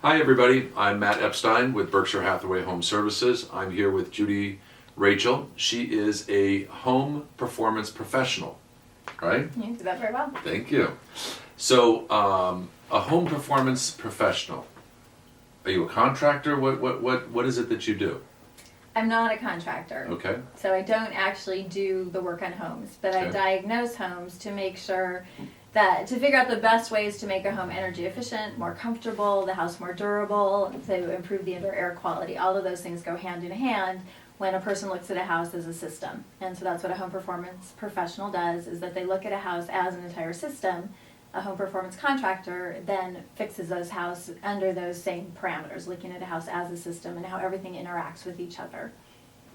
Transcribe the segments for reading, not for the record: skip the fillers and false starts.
Hi everybody, I'm Matt Epstein with Berkshire Hathaway Home Services. I'm here with Judy Rachel. She is a home performance professional, right? You did that very well. Thank you. So, a home performance professional. Are you a contractor? What is it that you do? I'm not a contractor. Okay. So I don't actually do the work on homes, but I Okay. diagnose homes to make sure that, to figure out the best ways to make a home energy efficient, more comfortable, the house more durable, to improve the indoor air quality. All of those things go hand in hand when a person looks at a house as a system. And so that's what a home performance professional does, is that they look at a house as an entire system. A home performance contractor then fixes those houses under those same parameters, looking at a house as a system and how everything interacts with each other.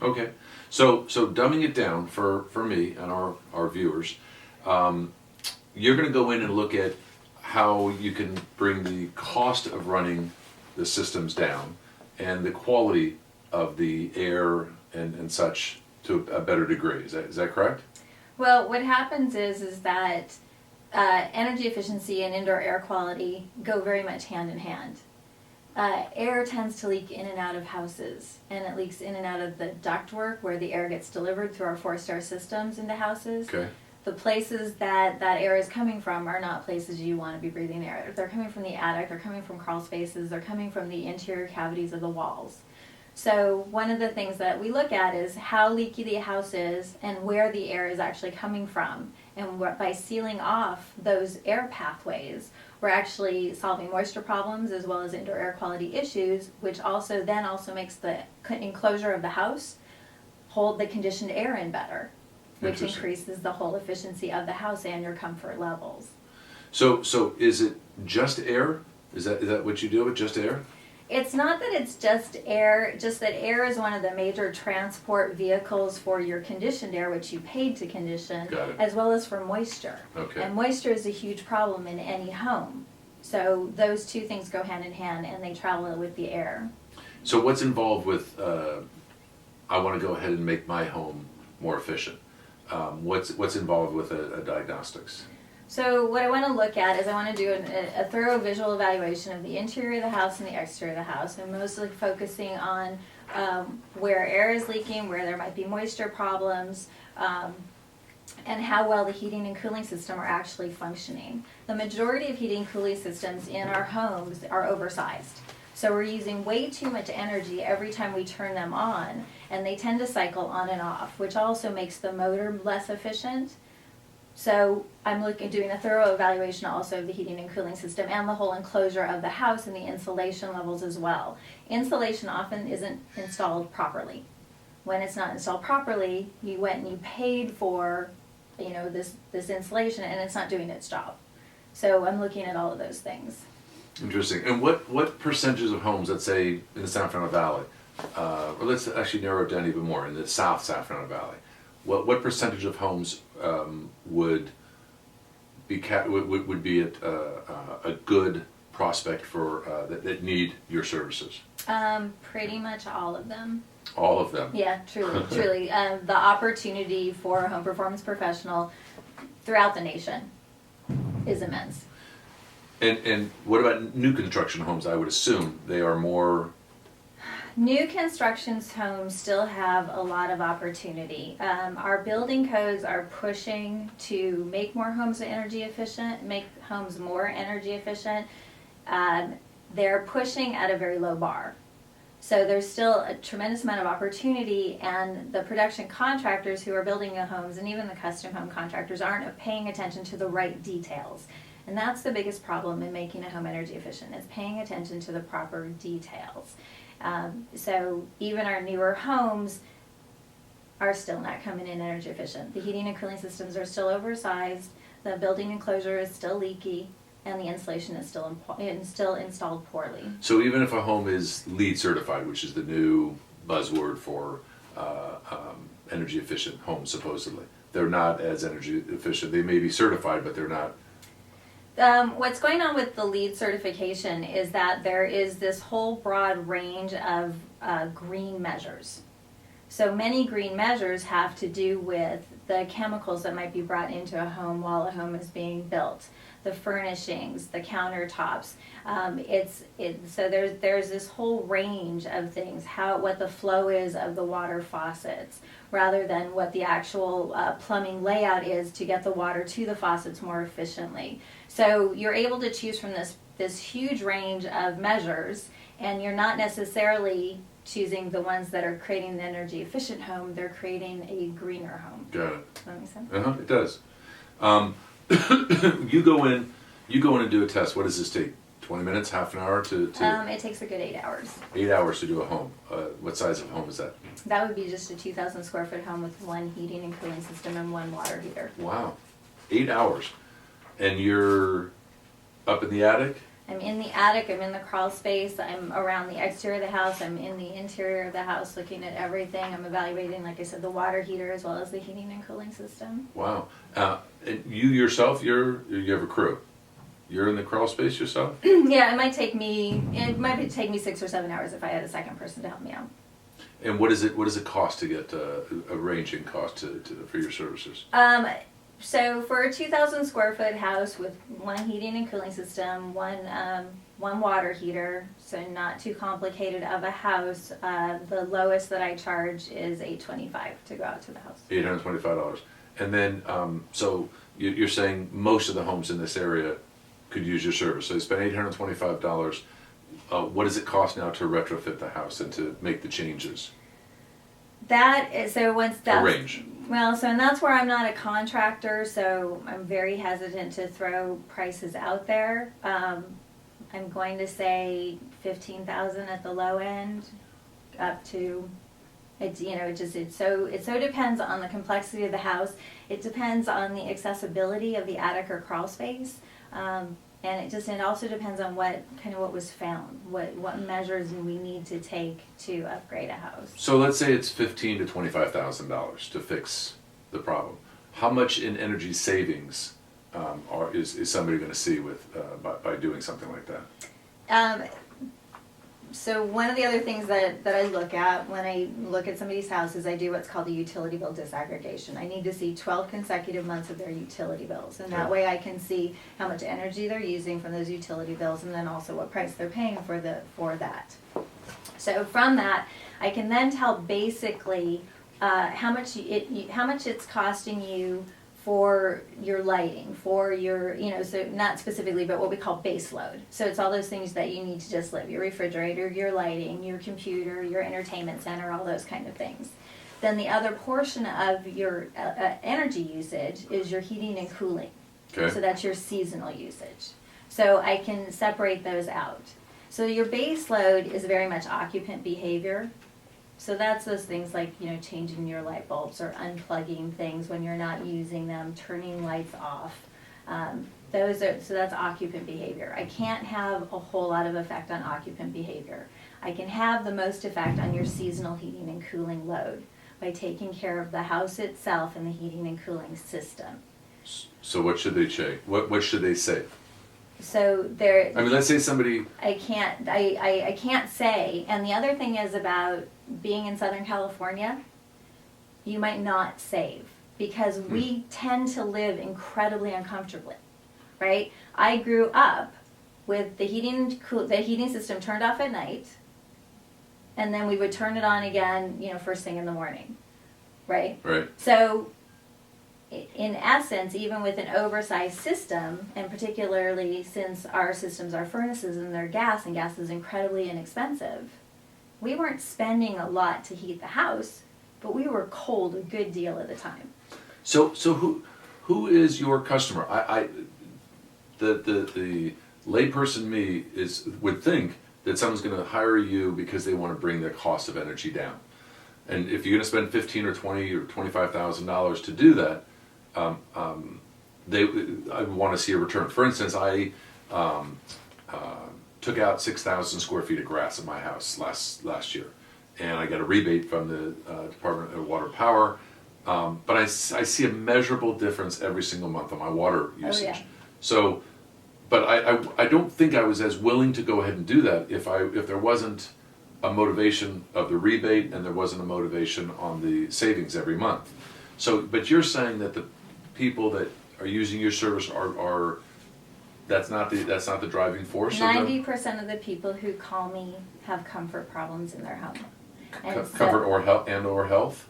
Okay. So dumbing it down for me and our viewers, you're going to go in and look at how you can bring the cost of running the systems down and the quality of the air and such to a better degree. Is that correct? Well, what happens is that energy efficiency and indoor air quality go very much hand in hand. Air tends to leak in and out of houses, and it leaks in and out of the ductwork where the air gets delivered through our four-star systems into houses. Okay. The places that air is coming from are not places you want to be breathing air. They're coming from the attic, they're coming from crawl spaces, they're coming from the interior cavities of the walls. So one of the things that we look at is how leaky the house is and where the air is actually coming from. And by sealing off those air pathways, we're actually solving moisture problems as well as indoor air quality issues, which also makes the enclosure of the house hold the conditioned air in better, which increases the whole efficiency of the house and your comfort levels. So is it just air? Is that what you do with just air? It's not that it's just air, just that air is one of the major transport vehicles for your conditioned air, which you paid to condition, Got it. as well as for moisture. Okay. And moisture is a huge problem in any home. So those two things go hand in hand and they travel with the air. So what's involved with, I want to go ahead and make my home more efficient? What's involved with a diagnostics? So what I want to look at is I want to do a thorough visual evaluation of the interior of the house and the exterior of the house. I'm mostly focusing on where air is leaking, where there might be moisture problems, and how well the heating and cooling system are actually functioning. The majority of heating and cooling systems in our homes are oversized. So we're using way too much energy every time we turn them on, and they tend to cycle on and off, which also makes the motor less efficient. So I'm doing a thorough evaluation also of the heating and cooling system and the whole enclosure of the house and the insulation levels as well. Insulation often isn't installed properly. When it's not installed properly, you went and you paid for, this insulation and it's not doing its job. So I'm looking at all of those things. Interesting. And what percentages of homes, let's say in the San Fernando Valley, or let's actually narrow it down even more, in the South San Fernando Valley, what percentage of homes would be a good prospect for that need your services? Pretty much all of them. All of them. Yeah, truly. The opportunity for a home performance professional throughout the nation is immense. And what about new construction homes? I would assume they are more. New constructions homes still have a lot of opportunity. Our building codes are pushing to make more homes energy efficient, make homes more energy efficient. They're pushing at a very low bar. So there's still a tremendous amount of opportunity, and the production contractors who are building the homes and even the custom home contractors aren't paying attention to the right details. And that's the biggest problem in making a home energy efficient, is paying attention to the proper details. So even our newer homes are still not coming in energy efficient. The heating and cooling systems are still oversized, the building enclosure is still leaky, and the insulation is still installed poorly. So even if a home is LEED certified, which is the new buzzword for energy efficient homes supposedly, they're not as energy efficient. They may be certified, but they're not. What's going on with the LEED certification is that there is this whole broad range of green measures. So many green measures have to do with the chemicals that might be brought into a home while a home is being built, the furnishings, the countertops. So there's this whole range of things, what the flow is of the water faucets, rather than what the actual plumbing layout is to get the water to the faucets more efficiently. So you're able to choose from this huge range of measures, and you're not necessarily choosing the ones that are creating the energy efficient home. They're creating a greener home. Got it. Does that make sense? It does. You go in and do a test. What does this take? 20 minutes, half an hour to It takes a good 8 hours. 8 hours to do a home. What size of home is that? That would be just a 2,000 square foot home with one heating and cooling system and one water heater. Wow. 8 hours. And you're up in the attic? I'm in the attic, I'm in the crawl space, I'm around the exterior of the house, I'm in the interior of the house looking at everything. I'm evaluating, like I said, the water heater as well as the heating and cooling system. Wow. And you yourself, you have a crew. You're in the crawl space yourself? Yeah, it might take me 6 or 7 hours if I had a second person to help me out. And what does it cost to get a ranging cost for your services? So for a 2,000 square foot house with one heating and cooling system, one water heater, so not too complicated of a house, the lowest that I charge is $825 to go out to the house. $825. And then, so you're saying most of the homes in this area could use your service. So you spend $825. What does it cost now to retrofit the house and to make the changes? Once that's A range. Well, and that's where I'm not a contractor, so I'm very hesitant to throw prices out there. I'm going to say $15,000 at the low end, up to it so depends on the complexity of the house. It depends on the accessibility of the attic or crawl space. And it also depends on what was found, what measures we need to take to upgrade a house. So let's say it's $15,000 to $25,000 to fix the problem. How much in energy savings is somebody going to see by doing something like that? So one of the other things that I look at when I look at somebody's house is I do what's called a utility bill disaggregation. I need to see 12 consecutive months of their utility bills, and that way I can see how much energy they're using from those utility bills, and then also what price they're paying for that. So from that, I can then tell basically how much it's costing you for your lighting, for your, so not specifically, but what we call base load. So it's all those things that you need to just live, your refrigerator, your lighting, your computer, your entertainment center, all those kind of things. Then the other portion of your energy usage is your heating and cooling. Okay. So that's your seasonal usage. So I can separate those out. So your base load is very much occupant behavior. So that's those things like, changing your light bulbs or unplugging things when you're not using them, turning lights off. So that's occupant behavior. I can't have a whole lot of effect on occupant behavior. I can have the most effect on your seasonal heating and cooling load by taking care of the house itself and the heating and cooling system. So what should they check? What should they save? So let's say somebody. I can't say. And the other thing is about being in Southern California, you might not save because we tend to live incredibly uncomfortably, right? I grew up with the heating system turned off at night, and then we would turn it on again, first thing in the morning, right? Right. So in essence, even with an oversized system, and particularly since our systems are furnaces and they're gas, and gas is incredibly inexpensive, we weren't spending a lot to heat the house, but we were cold a good deal of the time. So who is your customer? The layperson me would think that someone's going to hire you because they want to bring their cost of energy down, and if you're going to spend $15,000 or $20,000 or $25,000 to do that, I want to see a return. For instance, I took out 6,000 square feet of grass in my house last year, and I got a rebate from the Department of Water and Power. But I see a measurable difference every single month on my water usage. Oh, yeah. So, but I don't think I was as willing to go ahead and do that if there wasn't a motivation of the rebate and there wasn't a motivation on the savings every month. So, but you're saying that the people that are using your service are that's not the driving force of them? 90% of the people who call me have comfort problems in their home. Comfort or health or health?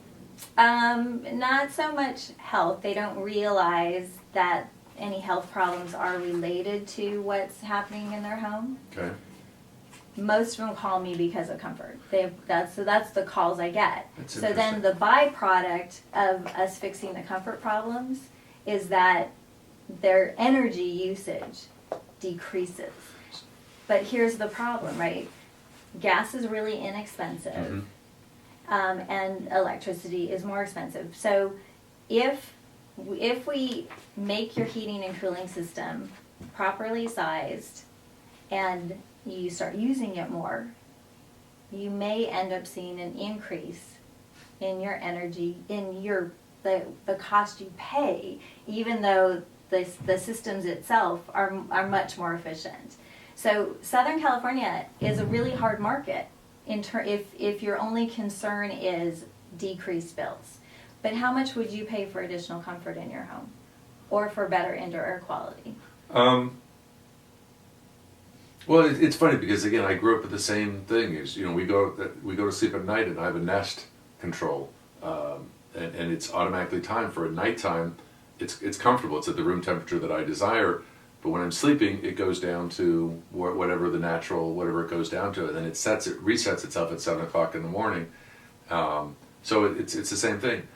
Not so much health. They don't realize that any health problems are related to what's happening in their home. Okay. Most of them call me because of comfort. That's the calls I get. That's so then the byproduct of us fixing the comfort problems is that their energy usage decreases. But here's the problem, right? Gas is really inexpensive, and electricity is more expensive. So if we make your heating and cooling system properly sized and you start using it more, you may end up seeing an increase in your energy, in the cost you pay, even though the systems itself are much more efficient. So Southern California is a really hard market if your only concern is decreased bills. But how much would you pay for additional comfort in your home, or for better indoor air quality? Well, it's funny because again, I grew up with the same thing. Is we go to sleep at night, and I have a Nest control, and it's automatically timed for at nighttime. It's comfortable. It's at the room temperature that I desire. But when I'm sleeping, it goes down to whatever the natural, whatever it goes down to, and then it resets itself at 7 o'clock in the morning. So it's the same thing.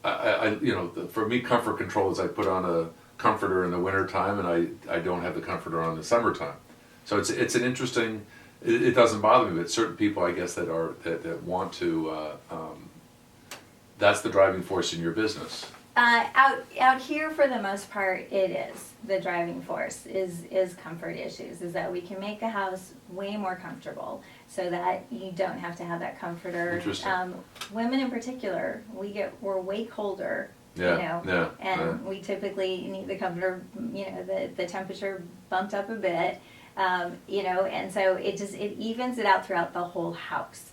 For me, comfort control is I put on a comforter in the wintertime, and I don't have the comforter on in the summertime. So it's an interesting. It doesn't bother me, but certain people, I guess, that want to. That's the driving force in your business. Out here, for the most part, it is the driving force is comfort issues. Is that we can make a house way more comfortable, so that you don't have to have that comforter. Interesting. Women in particular, we're way colder. And we typically need the comforter. The temperature bumped up a bit. And so it evens it out throughout the whole house.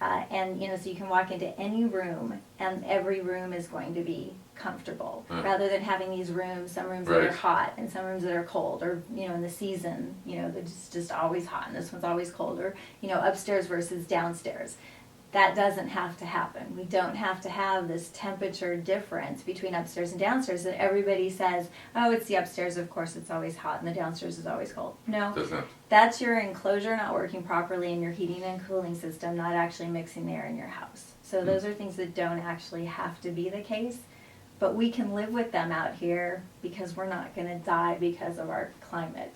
So you can walk into any room, and every room is going to be comfortable, rather than having these rooms, some rooms that are hot and some rooms that are cold, or in the season, they're just always hot and this one's always cold, or upstairs versus downstairs. That doesn't have to happen. We don't have to have this temperature difference between upstairs and downstairs that everybody says, oh, it's the upstairs, of course it's always hot, and the downstairs is always cold. No, that's your enclosure not working properly in your heating and cooling system, not actually mixing the air in your house. So those are things that don't actually have to be the case, but we can live with them out here because we're not going to die because of our climate.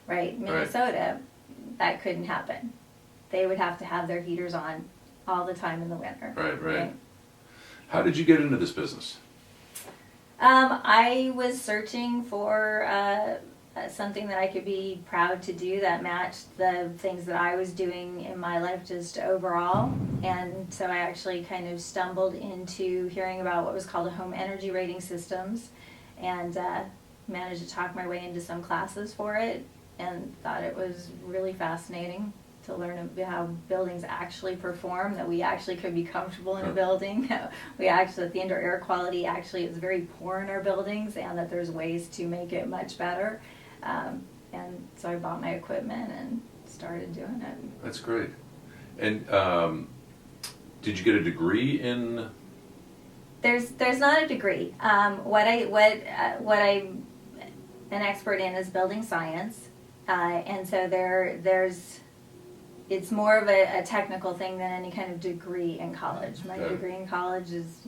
Right? Minnesota, that couldn't happen. They would have to have their heaters on all the time in the winter. Right. How did you get into this business? I was searching for something that I could be proud to do that matched the things that I was doing in my life just overall. And so I actually kind of stumbled into hearing about what was called a home energy rating systems, and managed to talk my way into some classes for it, and thought it was really fascinating to learn how buildings actually perform, that we actually could be comfortable in a building. That the indoor air quality actually is very poor in our buildings, and that there's ways to make it much better. And so I bought my equipment and started doing it. That's great. And did you get a degree in? There's not a degree. What I'm an expert in is building science, and so there's. It's more of a technical thing than any kind of degree in college. My degree in college is,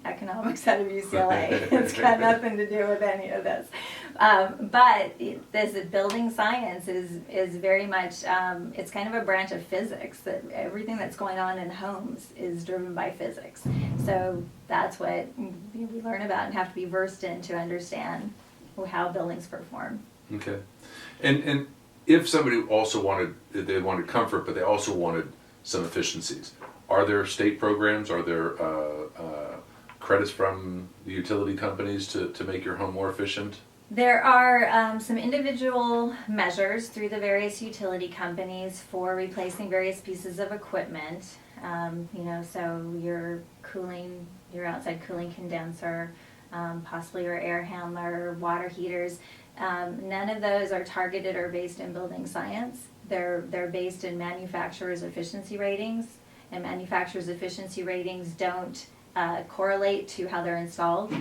economics out of UCLA. It's got nothing to do with any of this. But this building science is very much, it's kind of a branch of physics, that everything that's going on in homes is driven by physics. So that's what we learn about and have to be versed in to understand how buildings perform. Okay. And if somebody also wanted comfort, but they also wanted some efficiencies, are there state programs? Are there credits from the utility companies to make your home more efficient? There are some individual measures through the various utility companies for replacing various pieces of equipment. So your cooling your outside cooling condenser, possibly your air handler, water heaters. None of those are targeted or based in building science. They're based in manufacturers' efficiency ratings, and manufacturers' efficiency ratings don't correlate to how they're installed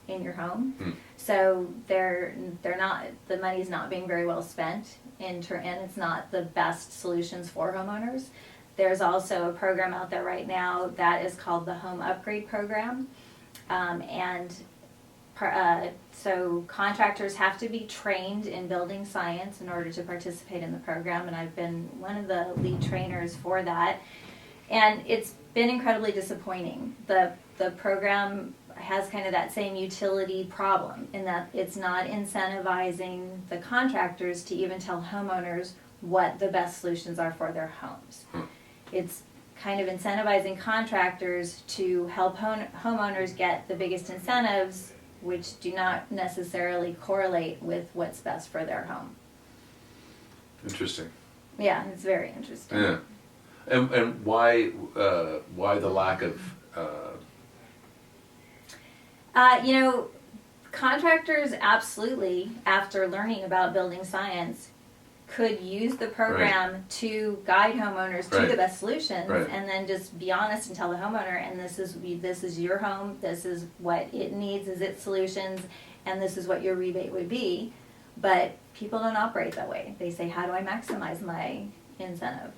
in your home. So they're not, the money's not being very well spent and it's not the best solutions for homeowners. There's also a program out there right now that is called the Home Upgrade Program, so contractors have to be trained in building science in order to participate in the program, and I've been one of the lead trainers for that. And it's been incredibly disappointing. The program has kind of that same utility problem in that it's not incentivizing the contractors to even tell homeowners what the best solutions are for their homes. It's kind of incentivizing contractors to help homeowners get the biggest incentives, which do not necessarily correlate with what's best for their home. Interesting. Yeah, it's very interesting. Yeah. And why the lack of contractors absolutely, after learning about building science, could use the program to guide homeowners to the best solutions, and then just be honest and tell the homeowner, and this is your home, this is what it needs as its solutions, and this is what your rebate would be. But people don't operate that way. They say, how do I maximize my incentive?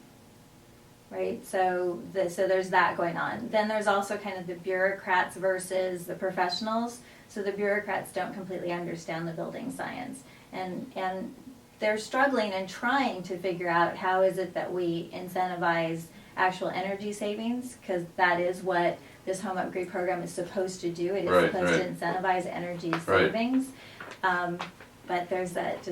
Right? So there's that going on. Then there's also kind of the bureaucrats versus the professionals. So the bureaucrats don't completely understand the building science, and they're struggling and trying to figure out how is it that we incentivize actual energy savings, because that is what this home upgrade program is supposed to do. It is supposed to incentivize energy savings. But there's that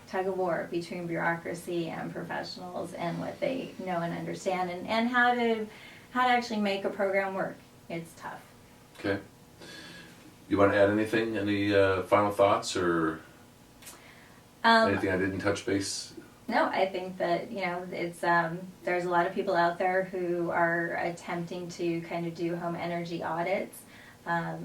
tug of war between bureaucracy and professionals and what they know and understand, and how to actually make a program work. It's tough. Okay. You want to add anything? Any final thoughts or anything I didn't touch base? No, I think that it's there's a lot of people out there who are attempting to kind of do home energy audits.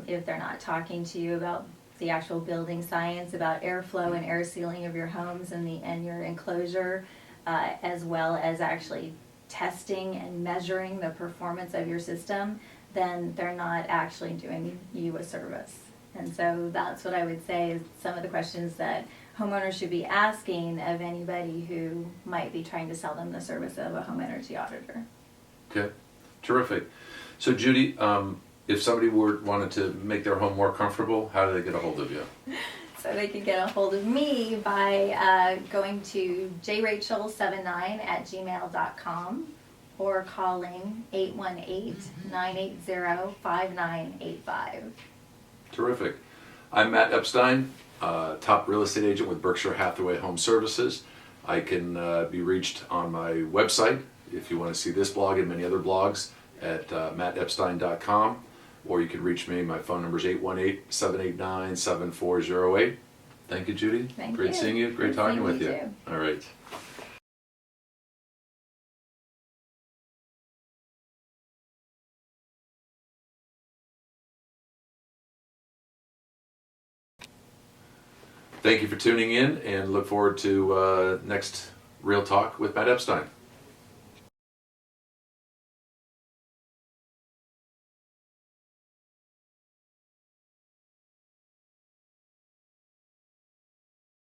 If they're not talking to you about the actual building science, about airflow and air sealing of your homes and your enclosure, as well as actually testing and measuring the performance of your system, then they're not actually doing you a service. And so that's what I would say is some of the questions that homeowners should be asking of anybody who might be trying to sell them the service of a home energy auditor. Okay, terrific. So Judy, if somebody wanted to make their home more comfortable, how do they get a hold of you? So they can get a hold of me by going to jrachel79@gmail.com or calling 818-980-5985. Terrific. I'm Matt Epstein, top real estate agent with Berkshire Hathaway Home Services. I can be reached on my website if you want to see this blog and many other blogs at mattepstein.com. Or you can reach me. My phone number is 818-789-7408. Thank you, Judy. Thank you. Great seeing you. Great talking with you. Too. All right. Thank you for tuning in, and look forward to next Real Talk with Matt Epstein.